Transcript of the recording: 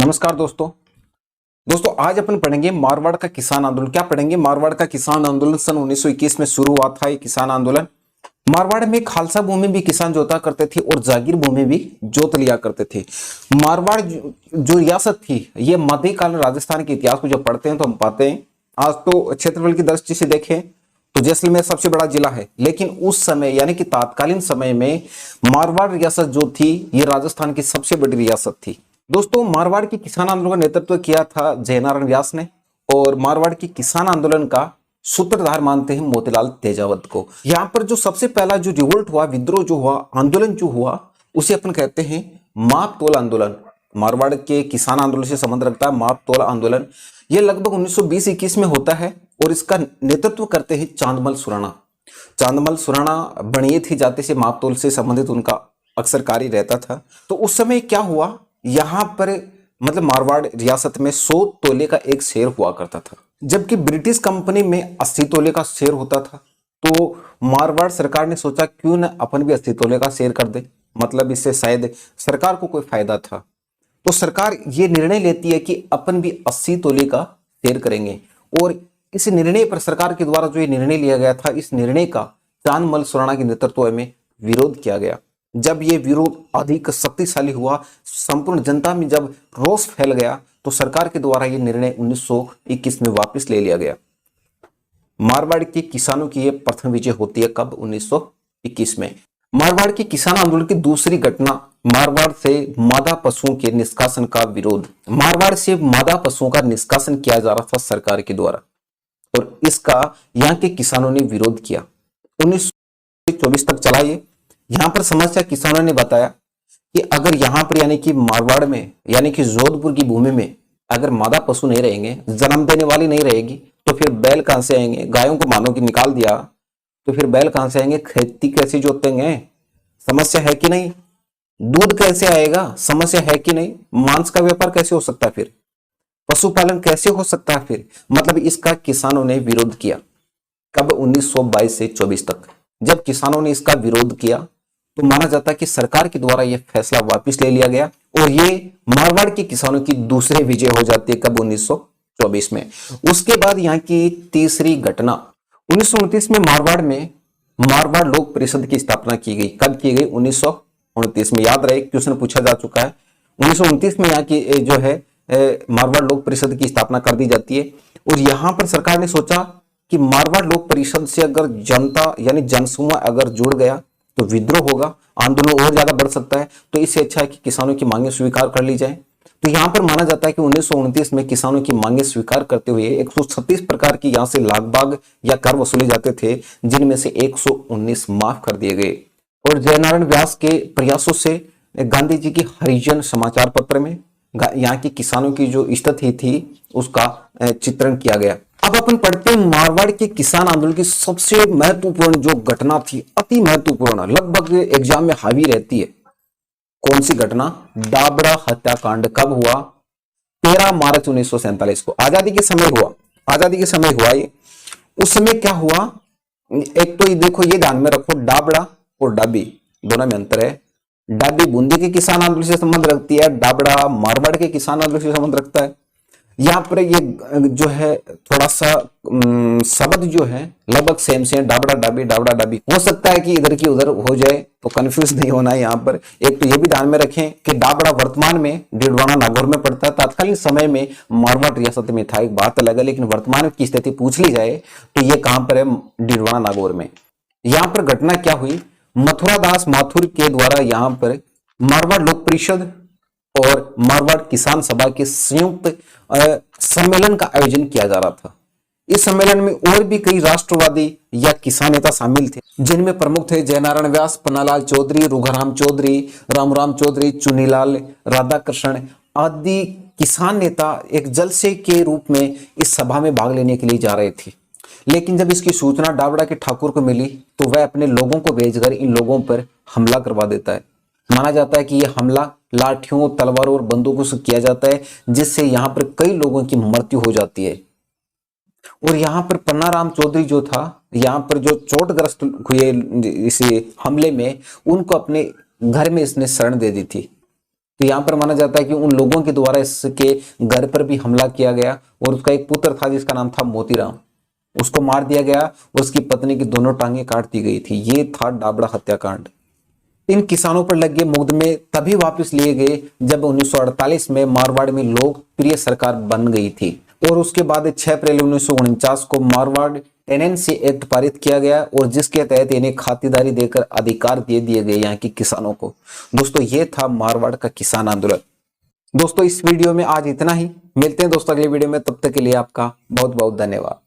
नमस्कार दोस्तों। आज अपन पढ़ेंगे मारवाड़ का किसान आंदोलन। क्या पढ़ेंगे? मारवाड़ का किसान आंदोलन सन 1921 में शुरू हुआ था। ये किसान आंदोलन मारवाड़ में खालसा भूमि भी किसान जोता करते थे और जागीर भूमि भी जोत लिया करते थे। मारवाड़ जो रियासत थी, ये मध्यकालीन राजस्थान के इतिहास को जब पढ़ते हैं तो हम पाते हैं, आज तो क्षेत्रफल की दृष्टि से देखें तो जैसलमेर सबसे बड़ा जिला है, लेकिन उस समय यानी कि तत्कालीन समय में मारवाड़ रियासत जो थी ये राजस्थान की सबसे बड़ी रियासत थी। दोस्तों, मारवाड़ की किसान आंदोलन का नेतृत्व किया था जयनारायण व्यास ने और मारवाड़ की किसान आंदोलन का सूत्रधार मानते हैं मोतीलाल तेजावत को। यहाँ पर जो सबसे पहला जो रिवोल्ट हुआ, विद्रोह जो हुआ, आंदोलन जो हुआ, उसे अपन कहते हैं माप तोल आंदोलन। मारवाड़ के किसान आंदोलन से संबंध रखता है माप तोल आंदोलन। यह लगभग 1920-21 में होता है और इसका नेतृत्व करते हैं चांदमल सुराणा। चांदमल सुराणा बणिये थी जाति से माप तोल से संबंधित उनका अक्सर कार्य रहता था। तो उस समय क्या हुआ, यहां पर मतलब मारवाड़ रियासत में 100 तोले का एक शेर हुआ करता था, जबकि ब्रिटिश कंपनी में 80 तोले का शेर होता था। तो मारवाड़ सरकार ने सोचा क्यों न अपन भी 80 तोले का शेर कर दे, मतलब इससे शायद सरकार को कोई फायदा था। तो सरकार ये निर्णय लेती है कि अपन भी 80 तोले का शेर करेंगे और इस निर्णय पर सरकार के द्वारा जो ये निर्णय लिया गया था, इस निर्णय का चांदमल सुराणा के नेतृत्व में विरोध किया गया। जब ये विरोध अधिक शक्तिशाली हुआ, संपूर्ण जनता में जब रोष फैल गया, तो सरकार के द्वारा ये निर्णय 1921 में वापस ले लिया गया। मारवाड़ के किसानों की यह प्रथम विजय होती है कब? 1921 में। मारवाड़ के किसान आंदोलन की दूसरी घटना, मारवाड़ से मादा पशुओं के निष्कासन का विरोध। मारवाड़ से मादा पशुओं का निष्कासन किया जा रहा था सरकार के द्वारा और इसका यहाँ के किसानों ने विरोध किया। 1924 तक चला ये। यहां पर समस्या किसानों ने बताया कि अगर यहां पर यानी कि मारवाड़ में यानी कि जोधपुर की भूमि में अगर मादा पशु नहीं रहेंगे, जन्म देने वाली नहीं रहेगी, तो फिर बैल कहां से आएंगे? गायों को मानो कि निकाल दिया तो फिर बैल कहां से आएंगे? खेती कैसे जोतेंगे? समस्या है कि नहीं? दूध कैसे आएगा? समस्या है कि नहीं? मांस का व्यापार कैसे हो सकता है? फिर पशुपालन कैसे हो सकता है? फिर मतलब इसका किसानों ने विरोध किया। कब? 1922 से 24 तक। जब किसानों ने इसका विरोध किया तो माना जाता है कि सरकार के द्वारा यह फैसला वापस ले लिया गया और ये मारवाड़ के किसानों की दूसरी विजय हो जाती है। कब? 1924 में। उसके बाद यहाँ की तीसरी घटना, 1929 में मारवाड़ में मारवाड़ लोक परिषद की स्थापना की गई। कब की गई? 1929 में। याद रहे, क्वेश्चन पूछा जा चुका है। 1929 में यहाँ की जो है मारवाड़ लोक परिषद की स्थापना कर दी जाती है और यहाँ पर सरकार ने सोचा कि मारवाड़ लोक परिषद से अगर जनता यानी जनसमूह अगर जुड़ गया तो विद्रोह होगा, आंदोलन और ज्यादा बढ़ सकता है, तो इससे अच्छा है कि किसानों की मांगे स्वीकार कर ली जाए। तो यहां पर माना जाता है कि 1929 में किसानों की मांगे स्वीकार करते हुए 136 प्रकार की यहां से लागबाग या कर वसूले जाते थे, जिनमें से 119 माफ कर दिए गए। और जयनारायण व्यास के प्रयासों से गांधी जी की हरिजन समाचार पत्र में यहाँ की किसानों की जो स्थिति थी उसका चित्रण किया गया। अब अपन पढ़ते हैं मारवाड़ के किसान आंदोलन की सबसे महत्वपूर्ण जो घटना थी, अति महत्वपूर्ण, लगभग एग्जाम में हावी रहती है। कौन सी घटना? डाबरा हत्याकांड। कब हुआ? 13 मार्च 1947 को। आजादी के समय हुआ। आजादी के समय हुआ ये। उस समय क्या हुआ, एक तो ये देखो, ये ध्यान में रखो, डाबरा और डाबी दोनों में अंतर है। डाबी बूंदी के किसान आंदोलन से संबंध रखती है, डाबरा मारवाड़ के किसान आंदोलन से संबंध रखता है। यहाँ पर ये जो है थोड़ा सा शब्द जो है लगभग सेम से, डाबड़ा डाबी डाबड़ा डाबी। हो सकता है कि इधर की उधर हो जाए, तो कंफ्यूज नहीं होना है यहाँ पर। एक तो ये भी ध्यान में रखें कि डाबड़ा वर्तमान में डिडवाना नागौर में पड़ता है। तत्कालीन समय में मारवाड़ रियासत में था, एक बात अलग है, लेकिन वर्तमान की स्थिति पूछ ली जाए तो ये कहां पर है? डिडवाना नागौर में। यहाँ पर घटना क्या हुई, मथुरा दास माथुर के द्वारा यहाँ पर मारवाड़ लोक परिषद और मारवाड़ किसान सभा के संयुक्त सम्मेलन का आयोजन किया जा रहा था। इस सम्मेलन में और भी कई राष्ट्रवादी या किसान नेता शामिल थे, जिनमें प्रमुख थे जयनारायण व्यास, पन्नालाल चौधरी, रुघाराम चौधरी, रामराम चौधरी, चुनीलाल, राधाकृष्ण आदि किसान नेता एक जलसे के रूप में इस सभा में भाग लेने के लिए जा रहे थे। लेकिन जब इसकी सूचना डाबड़ा के ठाकुर को मिली तो वह अपने लोगों को भेजकर इन लोगों पर हमला करवा देता है। माना जाता है कि यह हमला लाठियों, तलवारों और बंदूकों से किया जाता है, जिससे यहां पर कई लोगों की मृत्यु हो जाती है। और यहाँ पर पन्नाराम चौधरी जो था, यहाँ पर जो चोटग्रस्त हुए इस हमले में, उनको अपने घर में इसने शरण दे दी थी। तो यहाँ पर माना जाता है कि उन लोगों के द्वारा इसके घर पर भी हमला किया गया और उसका एक पुत्र था जिसका नाम था मोतीराम, उसको मार दिया गया और उसकी पत्नी की दोनों टांगें काट दी गई थी। ये था डाबड़ा हत्याकांड। इन किसानों पर लगे मुकदमे तभी वापस लिए गए जब 1948 में मारवाड़ में लोकप्रिय सरकार बन गई थी और उसके बाद 6 अप्रैल 1949 को मारवाड़ टेनेंसी एक्ट पारित किया गया और जिसके तहत इन्हें खातिरदारी देकर अधिकार दे दिए गए यहाँ के किसानों को। दोस्तों ये था मारवाड़ का किसान आंदोलन। दोस्तों इस वीडियो में आज इतना ही, मिलते हैं दोस्तों अगले वीडियो में, तब तक के लिए आपका बहुत बहुत धन्यवाद।